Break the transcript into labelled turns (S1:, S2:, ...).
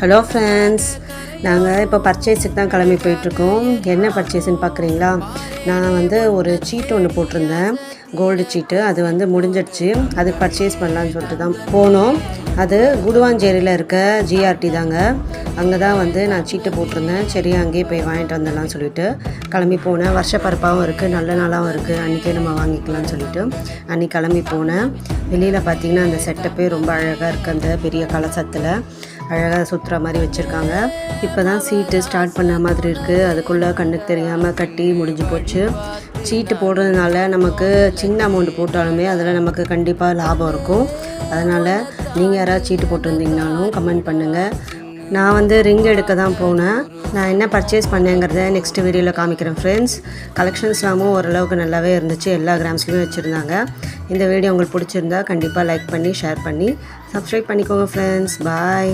S1: Hello friends, நாங்கள் இப்போ பர்ச்சேஸுக்கு தான் கிளம்பி போயிட்டுருக்கோம். என்ன பர்ச்சேஸ்ன்னு பார்க்குறீங்களா? நான் ஒரு சீட்டு ஒன்று போட்டிருந்தேன், கோல்டு சீட்டு. அது முடிஞ்சிடுச்சு. அது பர்ச்சேஸ் பண்ணலான்னு சொல்லிட்டு தான் போனோம். அது குடுவாஞ்சேரியில் இருக்க ஜிஆர்டி தாங்க. அங்கே தான் நான் சீட்டு போட்டிருந்தேன். சரி, அங்கேயே போய் வாங்கிட்டு வந்துடலாம்னு சொல்லிட்டு கிளம்பி போனேன். வருஷப்பருப்பாகவும் இருக்குது, நல்ல நாளாகவும் இருக்குது, அன்றைக்கே நம்ம வாங்கிக்கலாம்னு சொல்லிட்டு அன்றைக்கி கிளம்பி போனேன். வெளியில் பார்த்திங்கன்னா அந்த செட்டப்பே ரொம்ப அழகாக இருக்குது. அந்த பெரிய கலசத்தில் அழகாக சுற்றுற மாதிரி வச்சுருக்காங்க. இப்போ தான் சீட்டு ஸ்டார்ட் பண்ண மாதிரி இருக்குது. அதுக்குள்ளே கண்ணுக்கு தெரியாமல் கட்டி முடிஞ்சு போச்சு. சீட்டு போடுறதுனால நமக்கு சின்ன அமௌண்ட் போட்டாலுமே அதில் நமக்கு கண்டிப்பாக லாபம் இருக்கும். அதனால் நீங்கள் யாராவது சீட்டு போட்டிருந்தீங்கனாலும் கமெண்ட் பண்ணுங்கள். நான் ரிங் எடுக்க தான் போனேன். நான் என்ன பர்ச்சேஸ் பண்ணேங்கிறத நெக்ஸ்ட் வீடியோவில் காமிக்கிறேன் ஃப்ரெண்ட்ஸ். கலெக்ஷன்ஸ்லாமும் ஓரளவுக்கு நல்லாவே இருந்துச்சு. எல்லா கிராம்ஸ்லையும் வச்சுருந்தாங்க. இந்த வீடியோ உங்களுக்கு பிடிச்சிருந்தா கண்டிப்பாக லைக் பண்ணி ஷேர் பண்ணி சப்ஸ்கிரைப் பண்ணிக்கோங்க ஃப்ரெண்ட்ஸ். பாய்.